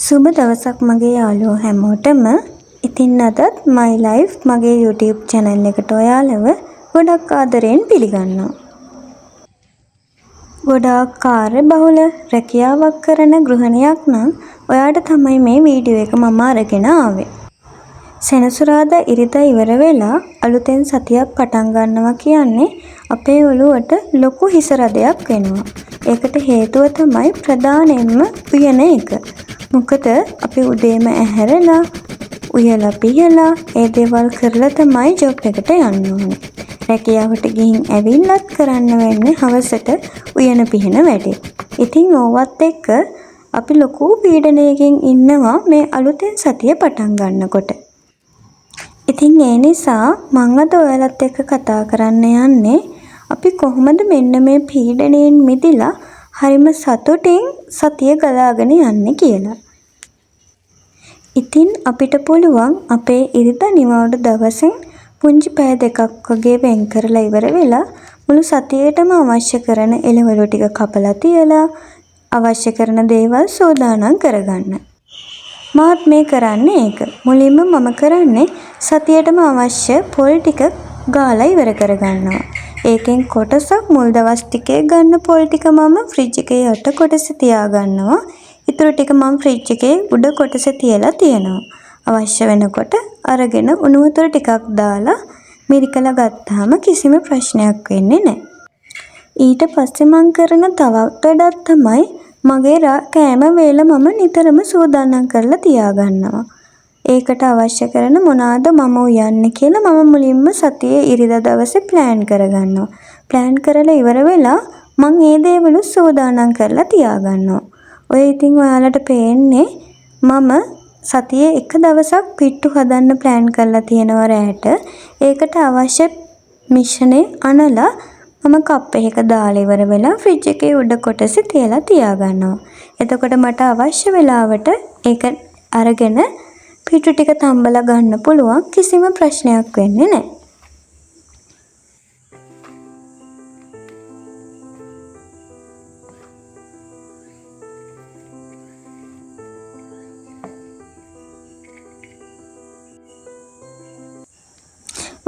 සුබ දවසක් මගේ යාළුවෝ හැමෝටම. ඉතින් අදත් my life මගේ YouTube channel එකට ඔයාලව ගොඩක් ආදරයෙන් පිළිගන්නවා. ගොඩාක් කාර්යබහුල රැකියාවක් කරන ගෘහිණියක් නම් ඔයාට තමයි මේ වීඩියෝ එක මම අරගෙන ආවේ. සෙනසුරාදා ඉරිදා ඉවර වෙලා අලුතෙන් සතියක් පටන් ගන්නවා කියන්නේ අපේ ඔළුවට ලොකු හිස රදයක් වෙනවා. ඒකට හේතුව තමයි ප්‍රධානයෙන්ම උයන එක. මොකද අපි උදේම ඇහැරලා උයලා පිහලා ඒ දේවල් කරලා තමයි ජොබ් එකට යන්න ඕනේ. රැකියාවට ගිහින් ඇවිල්ලත් කරන්න වෙන්නේ හවසට උයන පිහන වැඩේ. ඉතින් ඕවත් එක්ක අපි ලොකු පීඩනයකින් ඉන්නවා මේ අලුතෙන් සතිය පටන් ගන්නකොට. ඉතින් ඒ නිසා මම අද ඔයාලත් එක්ක කතා කරන්න යන්නේ අපි කොහොමද මෙන්න මේ පීඩණයෙන් මිදලා හරිම සතුටින් සතිය ගලාගෙන යන්නේ කියලා. ඉතින් අපිට පුළුවන් අපේ ඉරිදා නිවාඩු දවසෙන් පුංචි පැය දෙකක් වගේ වෙන් කරලා ඉවර වෙලා මුළු සතියේටම අවශ්‍ය කරන එළවලු ටික කපලා තියලා අවශ්‍ය කරන දේවල් සූදානම් කරගන්න. මාත් මේ කරන්නේ ඒක. මුලින්ම මම කරන්නේ සතියේටම අවශ්‍ය පොල් ටික ගාලා ඉවර කරගන්නවා. ඒකෙන් කොටසක් මුල් දවස් ටිකේ ගන්න පොල් ටික මම ෆ්‍රිජ් එකේ යට කොටසේ තියාගන්නවා. ඉතුරු ටික මම ෆ්‍රිජ් එකේ උඩ කොටසේ තියලා තියෙනවා. අවශ්‍ය වෙනකොට අරගෙන උණු වතුර ටිකක් දාලා මිරිකලා ගත්තාම කිසිම ප්‍රශ්නයක් වෙන්නේ නැහැ. ඊට පස්සේ මම කරන තවත් වැඩක් තමයි මගේ කෑම වේල මම නිතරම සූදානම් කරලා තියාගන්නවා. ඒකට අවශ්‍ය කරන මොනවාද මම උයන්නේ කියලා මම මුලින්ම සතියේ ඉරිදා දවසේ ප්ලෑන් කරගන්නවා. ප්ලෑන් කරලා ඉවර වෙලා මම ඒ දේවලු සූදානම් කරලා තියාගන්නවා. ඔය ඉතින් ඔයාලට පේන්නේ මම සතියේ එක දවසක් පිට්ටු හදන්න ප්ලෑන් කරලා තියෙනවා රැයට. ඒකට අවශ්‍ය මිශ්‍රණේ අනලා මම කප් එකක දාලා ඉවර වෙලා ෆ්‍රිජ් එකේ උඩ කොටසේ තියලා තියාගන්නවා. එතකොට මට අවශ්‍ය වෙලාවට ඒක අරගෙන පිටු ටික තම්බලා ගන්න පුළුවන්. කිසිම ප්‍රශ්නයක් වෙන්නේ නැහැ.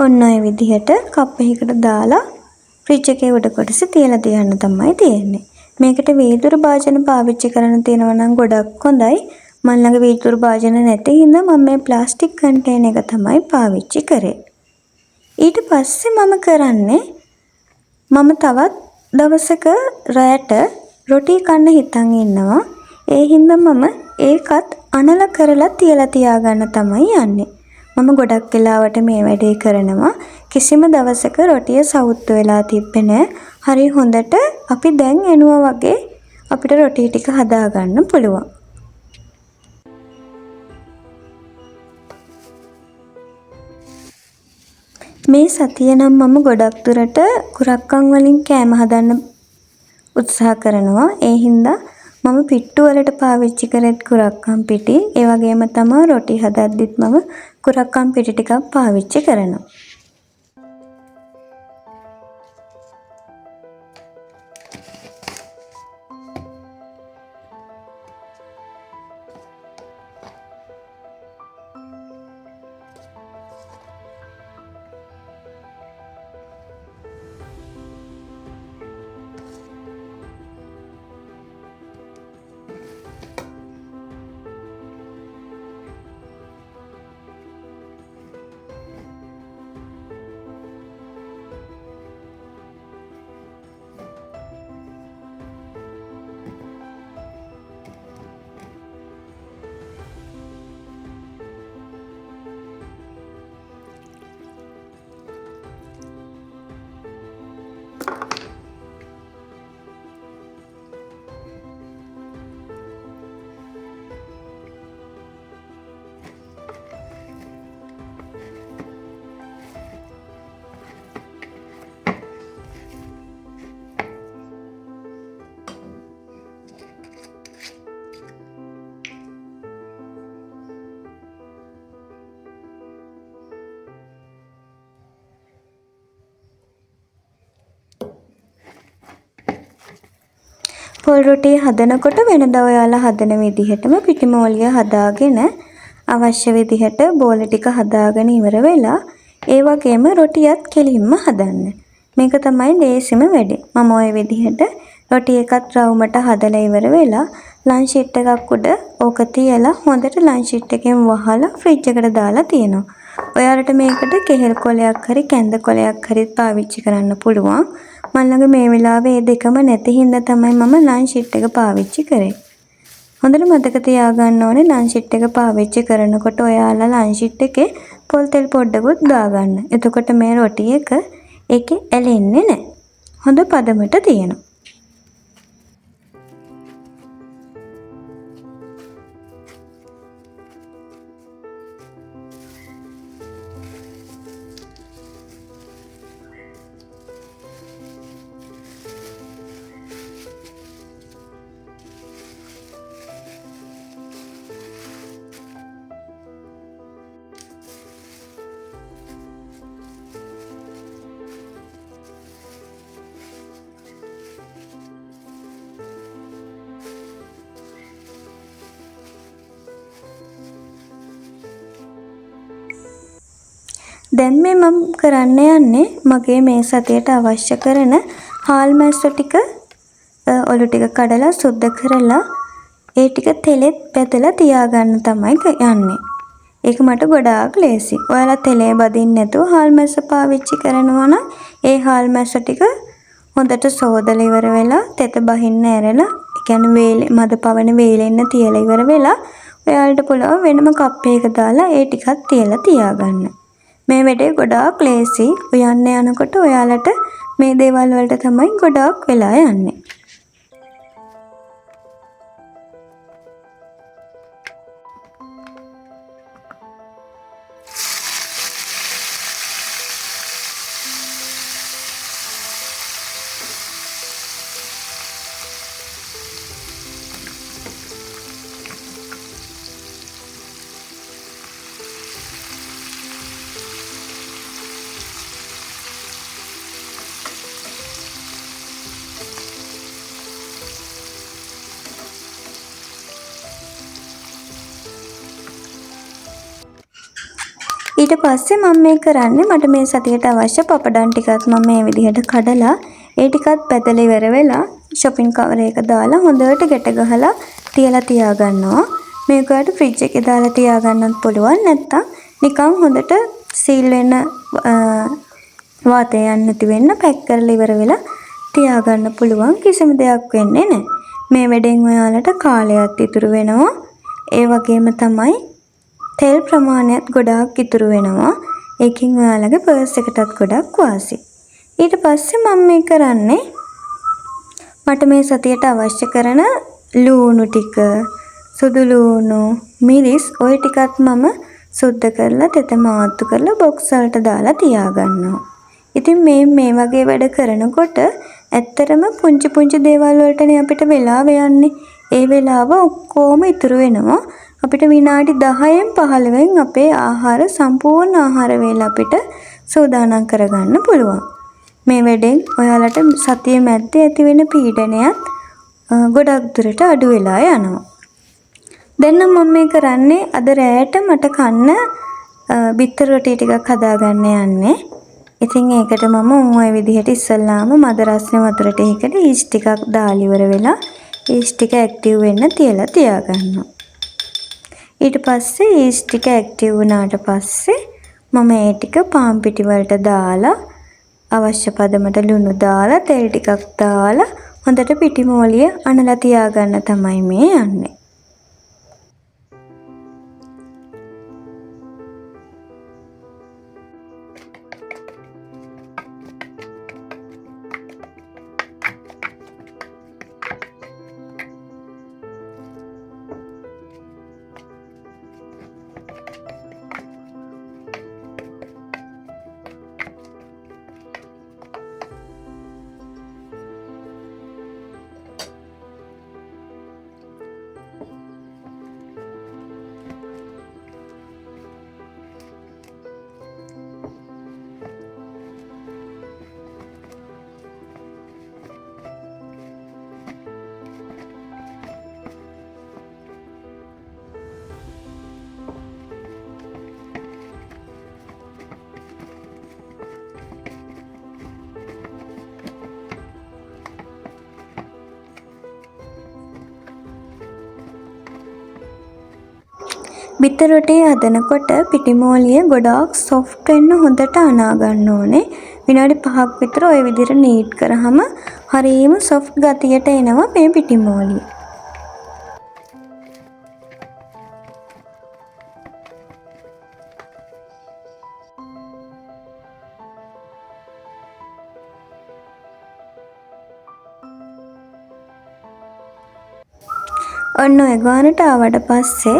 ඔන්න ඔය විදිහට කප් එකකට දාලා ෆ්‍රිජ් එකේ උඩ කොටසේ තියලා තියන්න තමයි තියෙන්නේ. මේකට වීදුරු භාජන පාවිච්චි කරන්න තියෙනවා නම් ගොඩක් හොඳයි. මම ළඟ වීදුරු භාජන නැති හින්දා මම මේ ප්ලාස්ටික් කන්ටේනර් එක තමයි පාවිච්චි කරේ. ඊට පස්සේ මම කරන්නේ මම තවත් දවසක රැට රොටි කන්න හිතන් ඉන්නවා. ඒ හින්දා මම ඒකත් අනලා කරලා තියලා තියාගන්න තමයි යන්නේ. මම ගොඩක් වෙලාවට මේ වැඩේ කරනවා. කිසිම දවසක රොටිය සවුත්තු වෙලා තිබ්බේ නැහැ. හරි හොඳට අපි දැන් එනවා වගේ අපිට රොටි ටික හදාගන්න පුළුවන්. මේ සතිය නම් මම ගොඩක් දුරට කුරක්කන් වලින් කෑම හදන්න උත්සාහ කරනවා. ඒ හින්දා මම පිට්ටු වලට පාවිච්චි කරෙත් කුරක්කන් පිටි. ඒ වගේම තමයි රොටි හදද්දිත් මම කුරක්කන් පිටි ටිකක් පාවිච්චි කරනවා. පොල් රොටිය හදනකොට වෙනදා ඔයාලා හදන විදිහටම පිටිමෝලිය හදාගෙන අවශ්‍ය විදිහට බෝල ටික හදාගෙන ඉවර වෙලා ඒ වගේම රොටියත් කෙලින්ම හදන්න. මේක තමයි ලේසිම වැඩේ. මම ওই විදිහට රොටි එකත් රවුමට හදලා ඉවර වෙලා ලන්ච් ෂීට් එකක් උඩ ඕක තියලා හොඳට ලන්ච් ෂීට් එකෙන් වහලා ෆ්‍රිජ් එකට දාලා තියෙනවා. ඔයාලට මේකට කෙහෙල් කොලයක් හරි කැඳ කොලයක් හරි පාවිච්චි කරන්න පුළුවන්. මම ළඟ මේ වෙලාවේ මේ දෙකම නැති හින්දා තමයි මම ලන්ච් ෂීට් එක පාවිච්චි කරේ. හොඳට මතක තියාගන්න ඕනේ ලන්ච් ෂීට් එක පාවිච්චි කරනකොට ඔයාලා ලන්ච් ෂීට් එකේ පොල් තෙල් පොඩ්ඩකුත් දාගන්න. එතකොට මේ රොටි එක ඒකේ ඇලෙන්නේ නැහැ. හොඳ පදමට තියෙනවා. දැන් මේ මම කරන්න යන්නේ මගේ මේ සතියට අවශ්‍ය කරන හාල් මැස්සෝ ටික ඔලු ටික කඩලා සුද්ධ කරලා ඒ ටික තෙලෙත් පැදලා තියාගන්න තමයි යන්නේ. ඒක මට ගොඩාක් ලේසි. ඔයාලා තෙලේ බදින්න නැතුව හාල් මැස්ස පාවිච්චි කරනවා නම් ඒ හාල් මැස්ස ටික හොඳට සෝදලා ඉවර වෙලා තෙත බහින්න ඇරලා ඒ කියන්නේ වේලේ මද පවන වේලෙන්න තියලා ඉවර වෙලා ඔයාලට පුළුවන් වෙනම කප් එකක දාලා ඒ ටිකත් තියලා තියාගන්න. මේ වැඩේ ගොඩාක් ලේසි. උයන්න යනකොට ඔයාලට මේ දේවල් වලට තමයි ගොඩාක් වෙලා යන්නේ. ඊට පස්සේ මම මේ කරන්නේ මට මේ සතියට අවශ්‍ය පපඩම් ටිකක් මම මේ විදිහට කඩලා ඒ ටිකත් පැදලා ඉවර වෙලා shopping cover එක දාලා හොඳට ගැට ගහලා තියලා තියාගන්නවා. මේකට ෆ්‍රිජ් එකේ දාලා තියාගන්නත් පුළුවන්. නැත්තම් නිකන් හොඳට සීල් වෙන වාතය යන්නේ නැති වෙන්න පැක් කරලා ඉවර වෙලා තියාගන්න පුළුවන්. කිසිම දෙයක් වෙන්නේ නැහැ. මේ වැඩෙන් ඔයාලට කාලයක් ඉතුරු වෙනවා. ඒ වගේම තමයි තෙල් ප්‍රමාණයත් ගොඩාක් ඉතුරු වෙනවා. ඒකෙන් ඔයාලගේ පර්ස් එකටත් ගොඩක් වාසි. ඊට පස්සේ මම මේ කරන්නේ මට මේ සතියට අවශ්‍ය කරන ලූණු ටික, සුදු ලූණු, මිරිස් ඔය ටිකත් මම සුද්ධ කරලා තෙත මාත්තු කරලා බොක්ස් වලට දාලා තියාගන්නවා. ඉතින් මේ වගේ වැඩ කරනකොට ඇත්තටම පුංචි පුංචි දේවල් වලටනේ අපිට වෙලාව යන්නේ. ඒ වෙලාව ඔක්කොම ඉතුරු වෙනවා. අපිට විනාඩි 10න් 15න් අපේ ආහාර සම්පූර්ණ ආහාර වේල අපිට සූදානම් කරගන්න පුළුවන්. මේ වැඩෙන් ඔයාලට සතිය මැද්දේ ඇති වෙන පීඩනයත් ගොඩක් දුරට අඩු වෙලා යනවා. දැන් නම් මම මේ කරන්නේ අද රැයට මට කන්න බිත්තර රොටි ටිකක් හදාගන්න යන්නේ. ඉතින් ඒකට මම ওই විදිහට ඉස්සල්ලාම මද රස්නේ වතුර ටිකකට ඊස් ටිකක් දාලා ඉවර වෙලා ඊස් ටික ඇක්ටිව් වෙන්න තියලා තියාගන්නවා. ඊට පස්සේ ඊස් ටික ඇක්ටිව් වුණාට පස්සේ මම ඒ ටික පාන් පිටි වලට දාලා අවශ්‍ය පදමට ලුණු දාලා තෙල් ටිකක් දාලා හොඳට පිටිමෝලිය අනලා තියාගන්න තමයි මේ යන්නේ. බිත්තර රොටිය හදනකොට පිටිමෝලිය ගොඩාක් සොෆ්ට් වෙන්න හොඳට අනා ගන්න ඕනේ. විනාඩි 5ක් විතර ওই විදිහට නීට් කරාම හරියම සොෆ්ට් ගතියට එනවා මේ පිටිමෝලිය. ඔන්න ඔය ගානට ආවට පස්සේ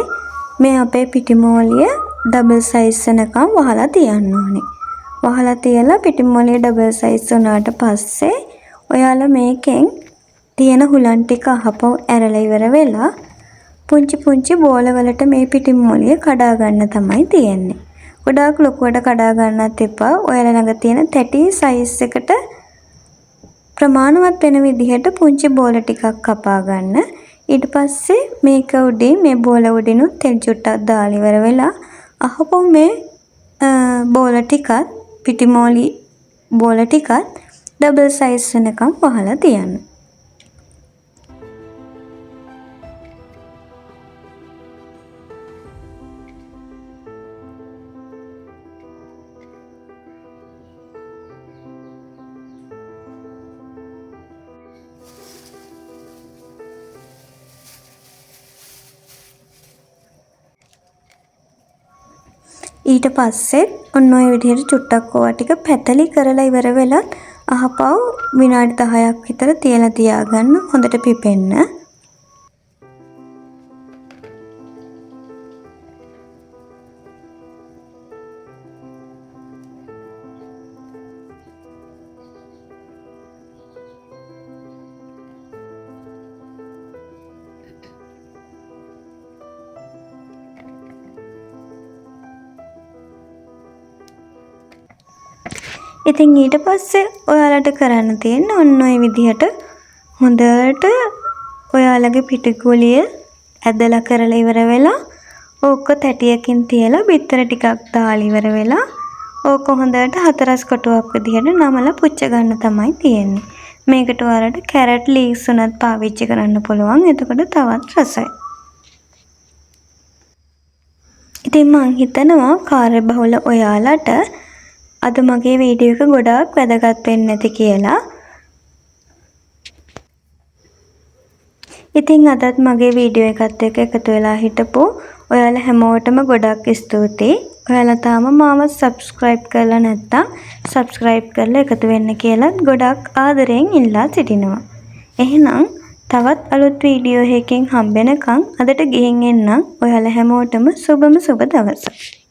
මේ අපේ පිටිමෝලිය ඩබල් සයිස් වෙනකම් වහලා තියන්න ඕනේ. වහලා තියලා පිටිමෝලිය ඩබල් සයිස් වුණාට පස්සේ ඔයාලා මේකෙන් තියෙන හුලන් ටික අහපව ඇරලා ඉවර වෙලා පුංචි පුංචි බෝල වලට මේ පිටිමෝලිය කඩා ගන්න තමයි තියෙන්නේ. ගොඩාක් ලොකුවට කඩා ගන්නත් එපා. ඔයාලා ළඟ තියෙන තැටි සයිස් එකට ප්‍රමාණවත් වෙන විදිහට පුංචි බෝල ටිකක් කපා ගන්න. ඊට පස්සේ මේක උඩින් මේ බෝල උඩිනුත් තෙල් චුට්ටක් දාලා ඉවර වෙලා අහපො මේ බෝල ටිකත් පිටිමෝලි බෝල ටිකත් ඩබල් සයිස් වෙනකම් වහලා තියන්න. ඊට පස්සෙත් ඔන්න ඔය විදිහට චුට්ටක් ඕවා ටික පැතලි කරලා ඉවර වෙලත් අහපව් විනාඩි 10ක් විතර තියලා තියාගන්න හොඳට පිපෙන්න. ඉතින් ඊට පස්සේ ඔයාලට කරන්න තියෙන්නේ ඔන්න ඔය විදිහට හොඳට ඔයාලගේ පිටිකුලිය ඇදලා කරලා ඉවර වෙලා ඕක තැටියකින් තියලා බිත්තර ටිකක් දාලා ඉවර වෙලා ඕක හොඳට හතරස් කොටුවක් විදිහට නමලා පුච්ච ගන්න තමයි තියෙන්නේ. මේකට ඔයාලට කැරට් ලීව්ස් උනත් පාවිච්චි කරන්න පුළුවන්. එතකොට තවත් රසයි. ඉතින් මං හිතනවා කාර්යබහුල ඔයාලට අද මගේ වීඩියෝ එක ගොඩාක් වැදගත් වෙන්නේ නැති කියලා. ඉතින් අදත් මගේ වීඩියෝ එකත් එක්ක එකතු වෙලා හිටපු ඔයාලා හැමෝටම ගොඩක් ස්තුතියි. ඔයාලා තාම මාව subscribe කරලා නැත්නම් subscribe කරලා එකතු වෙන්න කියලා ගොඩක් ආදරෙන් ඉල්ලා සිටිනවා. එහෙනම් තවත් අලුත් වීඩියෝ එකකින් හම්බෙනකන් අදට ගිහින් එන්නම්. ඔයාලා හැමෝටම සුබම සුබ දවසක්.